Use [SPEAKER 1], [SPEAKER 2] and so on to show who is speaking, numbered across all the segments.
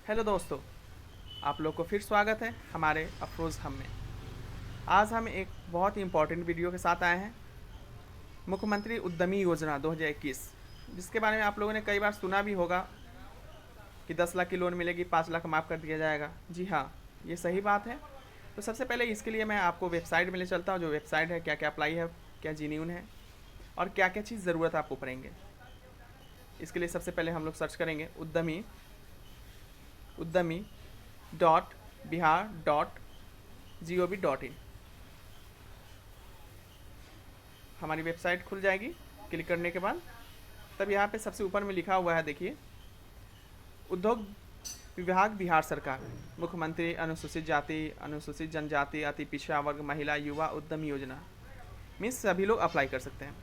[SPEAKER 1] Hello दोस्तों, आप लोग को फिर स्वागत है हमारे अफरोज़ हम में। आज हम एक बहुत ही इम्पोर्टेंट वीडियो के साथ आए हैं, मुख्यमंत्री उद्यमी योजना 2021, जिसके बारे में आप लोगों ने कई बार सुना भी होगा कि 10 लाख की लोन मिलेगी, 5 लाख माफ़ कर दिया जाएगा। जी हाँ, ये सही बात है। तो सबसे पहले इसके लिए मैं आपको वेबसाइट में ले चलता हूँ, जो वेबसाइट है, क्या क्या अप्लाई है, क्या जीन्यून है और क्या क्या चीज़ ज़रूरत आपको पड़ेंगे। इसके लिए सबसे पहले हम लोग सर्च करेंगे उद्यमी उद्यमी डॉट बिहार डॉट GOV.in। हमारी वेबसाइट खुल जाएगी। क्लिक करने के बाद तब यहाँ पे सबसे ऊपर में लिखा हुआ है, देखिए, उद्योग विभाग बिहार सरकार, मुख्यमंत्री अनुसूचित जाति अनुसूचित जनजाति अति पिछड़ा वर्ग महिला युवा उद्यम योजना। मीन्स सभी लोग अप्लाई कर सकते हैं।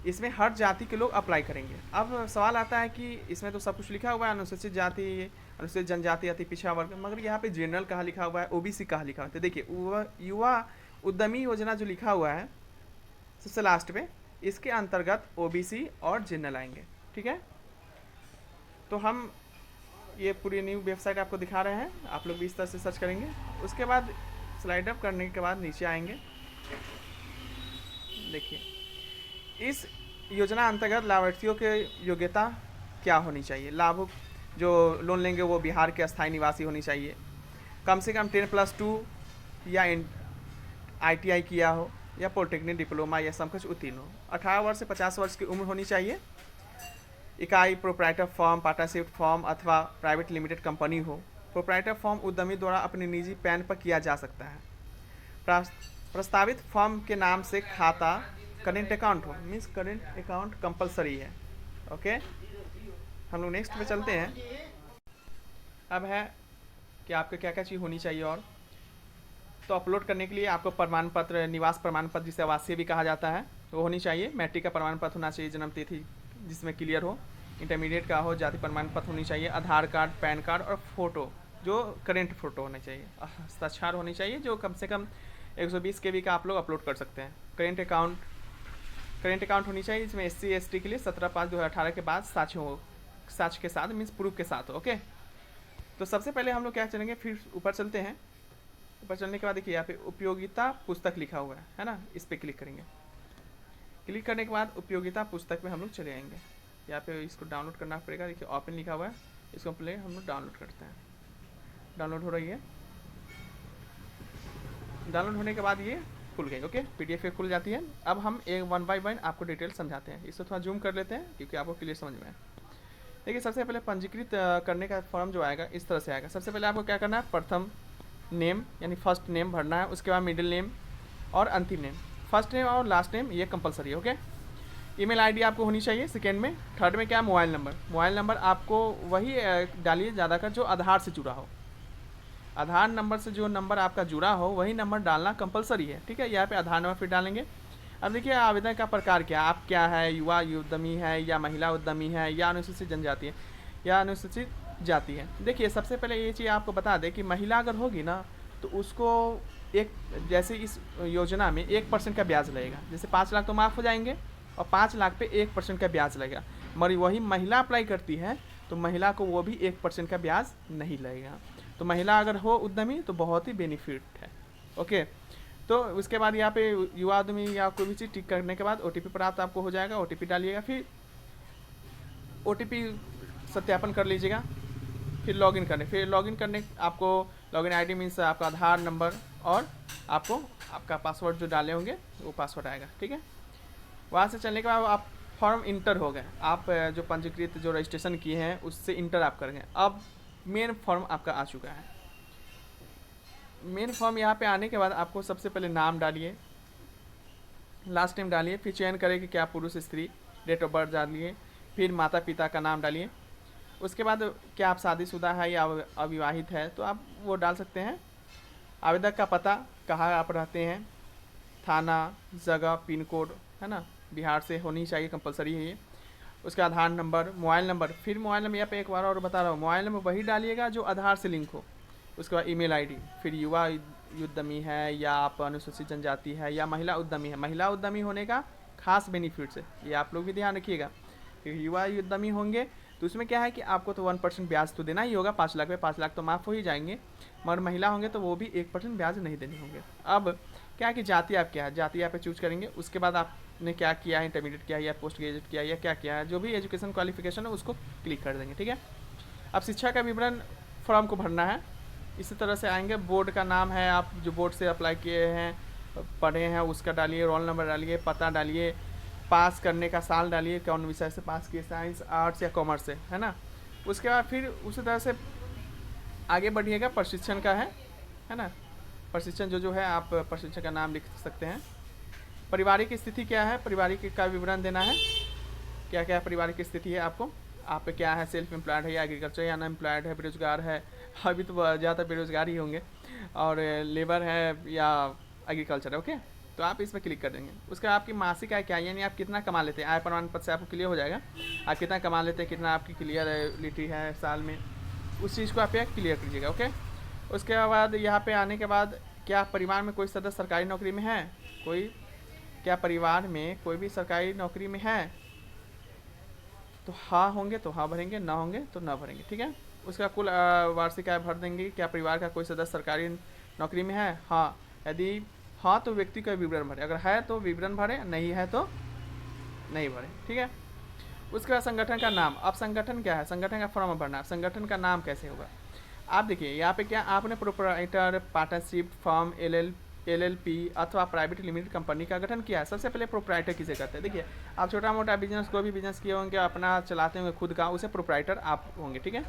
[SPEAKER 1] इसमें हर जाति के लोग अप्लाई करेंगे। अब सवाल आता है कि इसमें तो सब कुछ लिखा हुआ है, अनुसूचित जाति अनुसूचित जनजाति अति पिछड़ा वर्ग, मगर यहाँ पे जनरल कहाँ लिखा हुआ है, OBC कहाँ लिखा हुआ है। तो देखिए, युवा उद्यमी योजना जो लिखा हुआ है सबसे लास्ट पे, इसके अंतर्गत OBC और जनरल आएंगे। ठीक है, तो हम ये पूरी न्यू वेबसाइट आपको दिखा रहे हैं, आप लोग भी इस तरह से सर्च करेंगे। उसके बाद स्लाइड अप करने के बाद नीचे आएंगे। देखिए, इस योजना अंतर्गत लाभार्थियों के योग्यता क्या होनी चाहिए। लाभुक जो लोन लेंगे वो बिहार के अस्थायी निवासी होनी चाहिए, कम से कम 10+2 या ITI किया हो या पॉलिटेक्निक डिप्लोमा या समकक्ष उत्तीर्ण हो, 18 वर्ष से 50 वर्ष की उम्र होनी चाहिए, इकाई प्रोप्राइटर फॉर्म पार्टनरशिप फॉर्म अथवा प्राइवेट लिमिटेड कंपनी हो। प्रोप्राइटर फॉर्म उद्यमी द्वारा अपने निजी पैन पर किया जा सकता है। प्रस्तावित फॉर्म के नाम से खाता करेंट अकाउंट हो, मीन्स करेंट अकाउंट कंपलसरी है। ओके, हम लोग नेक्स्ट पे चलते हैं। अब है कि आपको क्या क्या चीज़ होनी चाहिए। और तो अपलोड करने के लिए आपको प्रमाण पत्र, निवास प्रमाण पत्र जिसे आवासीय भी कहा जाता है, वो होनी चाहिए। मैट्रिक का प्रमाण पत्र होना चाहिए, जन्म तिथि जिसमें क्लियर हो, इंटरमीडिएट का हो, जाति प्रमाण पत्र होनी चाहिए, आधार कार्ड, पैन कार्ड और फोटो जो करेंट फोटो होना चाहिए, हस्ताक्षर होनी चाहिए जो कम से कम 120 KB का आप लोग अपलोड कर सकते हैं। करेंट अकाउंट होनी चाहिए, जिसमें SC ST के लिए 17/5/2018 के बाद साक्ष्य के साथ, मीन्स प्रूफ के साथ। ओके, तो सबसे पहले हम लोग क्या चलेंगे, फिर ऊपर चलते हैं। ऊपर चलने के बाद देखिए यहाँ पे उपयोगिता पुस्तक लिखा हुआ है ना, इस पर क्लिक करेंगे। क्लिक करने के बाद उपयोगिता पुस्तक में हम लोग चले आएंगे। यहाँ पे इसको डाउनलोड करना पड़ेगा। देखिए ओपन लिखा हुआ है, इसको पहले हम लोग डाउनलोड करते हैं। डाउनलोड हो रही है। डाउनलोड होने के बाद ये खुल गई। ओके, PDF खुल जाती है। अब हम एक 1 बाय 1 आपको डिटेल समझाते हैं। इसको थोड़ा जूम कर लेते हैं क्योंकि आपको क्लियर समझ में आए। देखिए, सबसे पहले पंजीकृत करने का फॉर्म जो आएगा इस तरह से आएगा। सबसे पहले आपको क्या करना है, प्रथम नेम यानी फर्स्ट नेम भरना है, उसके बाद मिडिल नेम और अंतिम नेम। फर्स्ट नेम और लास्ट नेम ये कंपलसरी है। ओके, ईमेल आईडी आपको होनी चाहिए सेकेंड में। थर्ड में क्या, मोबाइल नंबर आपको वही डालिए ज़्यादातर जो आधार से जुड़ा हो। आधार नंबर से जो नंबर आपका जुड़ा हो वही नंबर डालना कंपलसरी है। ठीक है, यहाँ पे आधार नंबर फिर डालेंगे। अब देखिए, आवेदन का प्रकार क्या, आप क्या है, युवा उद्यमी है या महिला उद्यमी है या अनुसूचित जनजाति है या अनुसूचित जाति है। देखिए, सबसे पहले ये चीज़ आपको बता दें कि महिला अगर होगी ना तो उसको एक, जैसे इस योजना में 1% का ब्याज लगेगा। जैसे 5 लाख तो माफ़ हो जाएंगे और 5 लाख पे 1% का ब्याज लगेगा। मगर वही महिला अप्लाई करती है तो महिला को वो भी 1% का ब्याज नहीं लगेगा। तो महिला अगर हो उद्यमी तो बहुत ही बेनिफिट है। ओके, तो उसके बाद यहाँ पे युवा उद्यमी या कोई भी चीज़ टिक करने के बाद OTP प्राप्त आपको हो जाएगा। OTP डालिएगा, फिर OTP सत्यापन कर लीजिएगा, फिर लॉगिन करने आपको लॉगिन ID मीन्स आपका आधार नंबर और आपको आपका पासवर्ड जो डाले होंगे वो पासवर्ड आएगा। ठीक है, वहाँ से चलने के बाद आप फॉर्म इंटर हो गए, आप जो पंजीकृत जो रजिस्ट्रेशन किए हैं उससे इंटर आप करेंगे। अब मेन फॉर्म आपका आ चुका है। मेन फॉर्म यहाँ पे आने के बाद आपको सबसे पहले नाम डालिए, लास्ट नेम डालिए, फिर चयन करें कि क्या पुरुष स्त्री, डेट ऑफ बर्थ डालिए, फिर माता पिता का नाम डालिए। उसके बाद क्या आप शादीशुदा है या अविवाहित है तो आप वो डाल सकते हैं। आवेदक का पता, कहाँ आप रहते हैं, थाना, जगह, पिन कोड, है ना, बिहार से होनी चाहिए, कंपलसरी है ये। उसका आधार नंबर, मोबाइल नंबर, फिर मोबाइल नंबर यहाँ पे एक बार और बता रहा हूँ, मोबाइल नंबर वही डालिएगा जो आधार से लिंक हो। उसके बाद ईमेल आईडी, फिर युवा उद्यमी है या आप अनुसूचित जनजाति है या महिला उद्यमी है। महिला उद्यमी होने का खास बेनिफिट्स है, ये आप लोग भी ध्यान रखिएगा। क्योंकि युवा उद्यमी होंगे तो उसमें क्या है कि आपको तो 1% ब्याज तो देना ही होगा, 5 लाख में 5 लाख तो माफ़ हो ही जाएंगे, मगर महिला होंगे तो वो भी 1% ब्याज नहीं देने होंगे। अब क्या है कि जाति आप क्या है, जाति आप चूज करेंगे, उसके बाद आपने क्या किया है, इंटरमीडिएट किया है या पोस्ट ग्रेजुएट किया है या क्या किया है, जो भी एजुकेशन क्वालिफिकेशन है उसको क्लिक कर देंगे, ठीक है। अब शिक्षा का विवरण फॉर्म को भरना है, इसी तरह से आएंगे, बोर्ड का नाम है, आप जो बोर्ड से अप्लाई किए हैं पढ़े हैं उसका डालिए, रोल नंबर डालिए, पता डालिए, पास करने का साल डालिए, कौन विषय से पास किए, साइंस आर्ट्स या कॉमर्स से, है ना। उसके बाद फिर उसी तरह से आगे बढ़िएगा, प्रशिक्षण का है ना, प्रशिक्षण जो है आप प्रशिक्षण का नाम लिख सकते हैं। पारिवारिक स्थिति क्या है, पारिवारिक का विवरण देना है, क्या क्या पारिवारिक स्थिति है आपको, आप पे क्या है, सेल्फ एम्प्लॉयड है या एग्रीकल्चर या अनएम्प्लॉयड है, बेरोजगार है, अभी तो ज़्यादातर बेरोजगार ही होंगे, और लेबर है या एग्रीकल्चर है, ओके। तो आप इस पर क्लिक कर देंगे। उसके बाद आपकी मासिक आय क्या है, यानी आप कितना कमा लेते हैं, आय प्रमाण पत्र से आपको क्लियर हो जाएगा आप कितना कमा लेते हैं, कितना आपकी क्लियरिटी है साल में, उस चीज़ को आप यहाँ क्लियर कीजिएगा, ओके। उसके बाद यहाँ पे आने के बाद क्या परिवार में कोई सदस्य सरकारी नौकरी में है, कोई, क्या परिवार में कोई भी सरकारी नौकरी में है, तो हाँ होंगे तो हाँ भरेंगे, ना होंगे तो ना भरेंगे, ठीक है। उसका कुल वार्षिक आय भर देंगे, क्या परिवार का कोई सदस्य सरकारी नौकरी में है, हाँ, यदि हाँ तो व्यक्ति का विवरण भरे, अगर है तो विवरण भरे, नहीं है तो नहीं भरे, ठीक है। उसके बाद संगठन का नाम, अब संगठन क्या है, संगठन का फॉर्म भरना, संगठन का नाम कैसे होगा, आप देखिए यहाँ पे क्या आपने प्रोप्राइटर, पार्टनरशिप, फर्म, एलएलपी अथवा प्राइवेट लिमिटेड कंपनी का गठन किया है। सबसे पहले प्रोप्राइटर किसे कहते हैं, देखिए आप छोटा मोटा बिजनेस, कोई भी बिजनेस किए होंगे अपना चलाते होंगे खुद का, उसे प्रोप्राइटर आप होंगे, ठीक है।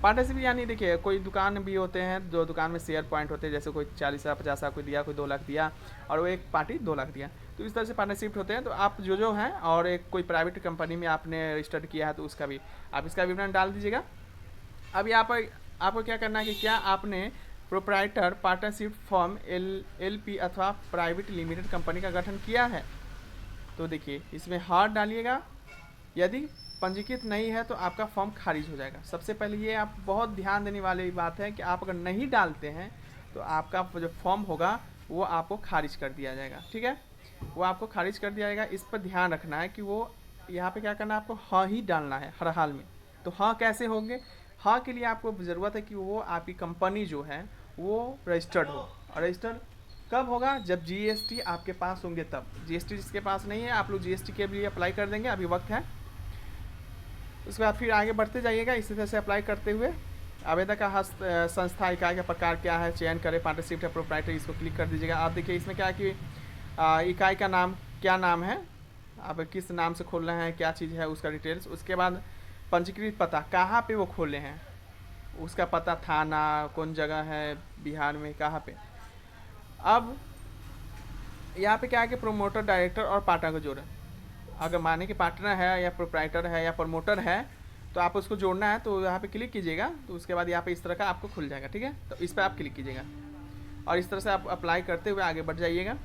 [SPEAKER 1] पार्टनरशिप यानी देखिए कोई दुकान भी होते हैं, जो दुकान में शेयर पॉइंट होते हैं, जैसे कोई 40,000 50,000 कोई दिया, कोई 2 लाख दिया और वो एक पार्टी 2 लाख दिया, तो इस तरह से पार्टनरशिप होते हैं। तो आप जो हैं, और एक कोई प्राइवेट कंपनी में आपने रजिस्टर्ड किया है तो उसका भी आप इसका विवरण डाल दीजिएगा। अब यहाँ पर आपको क्या करना है कि क्या आपने प्रोप्राइटर, पार्टनरशिप, फर्म, एलएलपी अथवा प्राइवेट लिमिटेड कंपनी का गठन किया है, तो देखिए इसमें हार डालिएगा, यदि पंजीकृत नहीं है तो आपका फॉर्म खारिज हो जाएगा। सबसे पहले ये आप बहुत ध्यान देने वाली बात है कि आप अगर नहीं डालते हैं तो आपका जो फॉर्म होगा वो आपको खारिज कर दिया जाएगा, ठीक है, वो आपको खारिज कर दिया जाएगा। इस पर ध्यान रखना है कि वो यहाँ पे क्या करना है, आपको हाँ ही डालना है हर हाल में। तो हाँ कैसे होंगे, हाँ के लिए आपको ज़रूरत है कि वो आपकी कंपनी जो है वो रजिस्टर्ड हो, और रजिस्टर्ड कब होगा, जब जीएसटी आपके पास होंगे तब। जीएसटी जिसके पास नहीं है आप लोग जीएसटी के लिए अप्लाई कर देंगे, अभी वक्त है। उसके बाद फिर आगे बढ़ते जाइएगा, इसी तरह से अप्लाई करते हुए आवेदक का हस्त संस्था इकाई का प्रकार क्या है, चयन करें, पार्टनरशिप या प्रोप्राइटर, इसको क्लिक कर दीजिएगा। आप देखिए इसमें क्या है कि इकाई का नाम क्या नाम है, आप किस नाम से खोल रहे हैं, क्या चीज़ है उसका डिटेल्स। उसके बाद पंजीकृत पता, कहाँ पे वो खोले हैं, उसका पता, थाना कौन जगह है बिहार में, कहाँ पे। अब यहाँ पे क्या है कि प्रोमोटर, डायरेक्टर और पार्टनर को जोड़ें। अगर माने कि पार्टनर है या प्रोप्राइटर है या प्रमोटर है तो आप उसको जोड़ना है, तो यहाँ पे क्लिक कीजिएगा, तो उसके बाद यहाँ पे इस तरह का आपको खुल जाएगा, ठीक है। तो इस पर आप क्लिक कीजिएगा और इस तरह से आप अप्लाई करते हुए आगे बढ़ जाइएगा।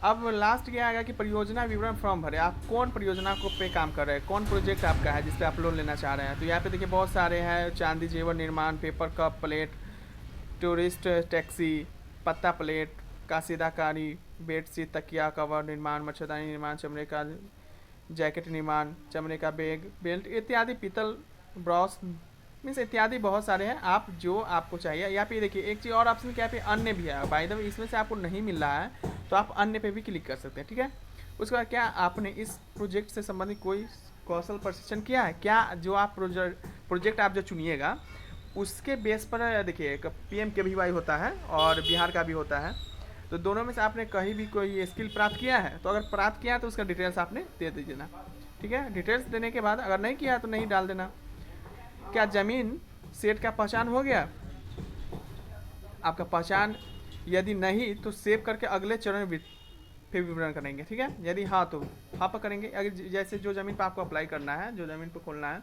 [SPEAKER 1] अब लास्ट क्या आएगा कि परियोजना विवरण फॉर्म भरे, आप कौन परियोजना को पे काम कर रहे हैं, कौन प्रोजेक्ट आपका है जिस पे आप लोन लेना चाह रहे हैं। तो यहाँ पे देखिए बहुत सारे हैं, चांदी जेवर निर्माण, paper cup plate, tourist taxi, पत्ता प्लेट, कासीदाकारी, बेडशीट, तकिया कवर निर्माण, मच्छरदानी निर्माण, चमड़े का जैकेट निर्माण, चमड़े का बैग, बेल्ट इत्यादि, पीतल ब्रश मीन्स इत्यादि बहुत सारे हैं, आप जो आपको चाहिए। यहाँ पे देखिए एक चीज़ और ऑप्शन क्या पे अन्य भी है, बाय द वे इसमें से आपको नहीं मिल रहा है तो आप अन्य पे भी क्लिक कर सकते हैं, ठीक है। उसके बाद क्या आपने इस प्रोजेक्ट से संबंधित कोई कौशल प्रशिक्षण किया है क्या, जो आप प्रोजेक्ट आप जो चुनिएगा उसके बेस पर देखिए PMKVY होता है और बिहार का भी होता है, तो दोनों में से आपने कहीं भी कोई स्किल प्राप्त किया है, तो अगर प्राप्त किया है तो उसका डिटेल्स आपने दे दीजिए ना, ठीक है। डिटेल्स देने के बाद अगर नहीं किया है तो नहीं डाल देना। क्या ज़मीन सेट का पहचान हो गया, आपका पहचान यदि नहीं तो सेव करके अगले चरण फिर विवरण करेंगे, ठीक है। यदि हाँ तो हाँ पर करेंगे। अगर जैसे जो ज़मीन पर आपको अप्लाई करना है, जो ज़मीन पर खोलना है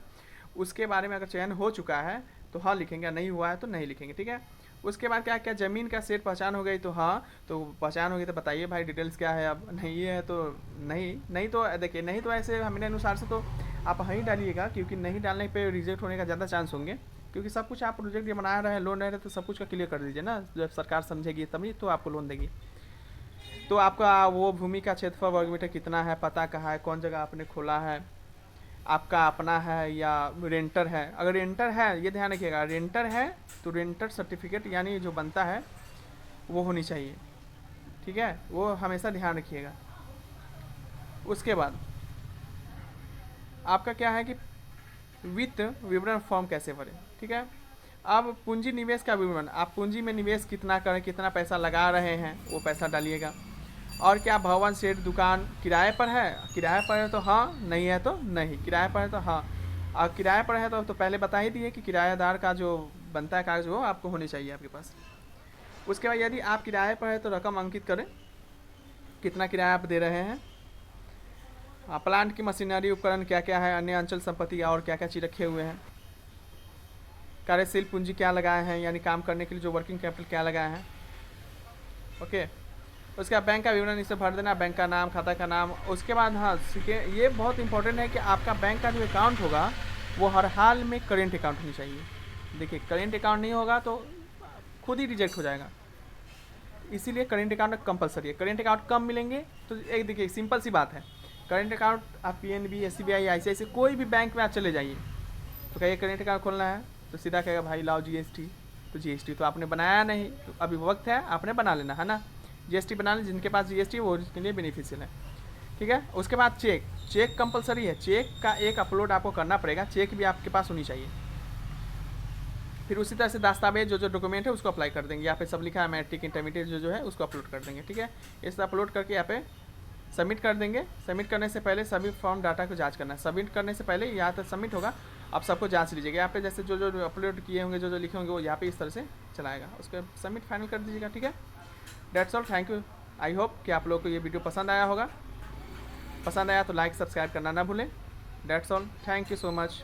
[SPEAKER 1] उसके बारे में अगर चयन हो चुका है तो हाँ लिखेंगे, नहीं हुआ है तो नहीं लिखेंगे, ठीक है। उसके बाद क्या क्या ज़मीन का सेट पहचान हो गई तो हाँ, तो पहचान हो गई तो बताइए भाई डिटेल्स क्या है। अब नहीं है तो नहीं तो देखिए, नहीं तो ऐसे मेरे अनुसार से तो आप हाँ ही डालिएगा, क्योंकि नहीं डालने पे रिजेक्ट होने का ज़्यादा चांस होंगे, क्योंकि सब कुछ आप प्रोजेक्ट ये बना रहे हैं, लोन ले रहे हैं, तो सब कुछ का क्लियर कर दीजिए ना, जब सरकार समझेगी तभी तो आपको लोन देगी। तो आपका वो भूमि का क्षेत्रफल वर्ग मीटर कितना है, पता कहाँ है, कौन जगह आपने खोला है, आपका अपना है या रेंटर है। अगर रेंटर है, ये ध्यान रखिएगा, रेंटर है तो रेंटर सर्टिफिकेट यानी जो बनता है वो होनी चाहिए, ठीक है, वो हमेशा ध्यान रखिएगा। उसके बाद आपका क्या है कि वित्त विवरण फॉर्म कैसे भरें, ठीक है। अब पूंजी निवेश का विवरण, आप पूंजी में निवेश कितना करें, कितना पैसा लगा रहे हैं, वो पैसा डालिएगा। और क्या भवन शेड दुकान किराए पर है, किराए पर है तो हाँ, नहीं है तो नहीं, किराए पर है तो हाँ। और किराए पर है तो पहले बता ही दिए कि किराएदार का जो बनता है कागज वो आपको होनी चाहिए आपके पास। उसके बाद यदि आप किराए पर है तो रकम अंकित करें, कितना किराया आप दे रहे हैं। प्लांट की मशीनरी उपकरण क्या क्या है, अन्य अंचल संपत्ति और क्या क्या चीज़ रखे हुए हैं, कार्यशील पूंजी क्या लगाए हैं, यानी काम करने के लिए जो वर्किंग कैपिटल क्या लगाए हैं, ओके। उसके बाद बैंक का विवरण इसे भर देना, बैंक का नाम, खाता का नाम। उसके बाद हाँ सीखे, ये बहुत इंपॉर्टेंट है कि आपका बैंक का जो अकाउंट होगा वो हर हाल में करेंट अकाउंट होनी चाहिए। देखिए करेंट अकाउंट नहीं होगा तो खुद ही रिजेक्ट हो जाएगा, इसीलिए करेंट अकाउंट कंपलसरी है। करेंट अकाउंट कम मिलेंगे तो एक देखिए सिंपल सी बात है, करेंट अकाउंट आप PNB, SBI, ICICI कोई भी बैंक में आप चले जाइए तो कहिए करेंट अकाउंट खोलना है तो सीधा कहेगा भाई लाओ GST। तो GST तो आपने बनाया नहीं, तो अभी वक्त है आपने बना लेना है ना, GST बना लें। जिनके पास GST वो उसके लिए बेनिफिशियल है, ठीक है। उसके बाद चेक, चेक कंपलसरी है, चेक का एक अपलोड आपको करना पड़ेगा, चेक भी आपके पास होनी चाहिए। फिर उसी तरह से दस्तावेज जो डॉक्यूमेंट है उसको अप्लाई कर देंगे, यहाँ पे सब लिखा है मैट्रिक इंटरमीडिएट जो है उसको अपलोड कर देंगे, ठीक है। इस अपलोड करके यहाँ पे सबमिट कर देंगे। सबमिट करने से पहले सभी फॉर्म डाटा को जांच करना है, सबमिट करने से पहले यहाँ तक सबमिट होगा, आप सबको जांच लीजिएगा। यहाँ पे जैसे जो जो अपलोड किए होंगे, जो जो लिखे होंगे वो यहाँ पे इस तरह से चलाएगा, उसके सबमिट फाइनल कर दीजिएगा, ठीक है। That's all, thank you. I hope कि आप लोगों को ये वीडियो पसंद आया होगा, पसंद आया तो लाइक सब्सक्राइब करना ना भूलें। That's all, thank you so much.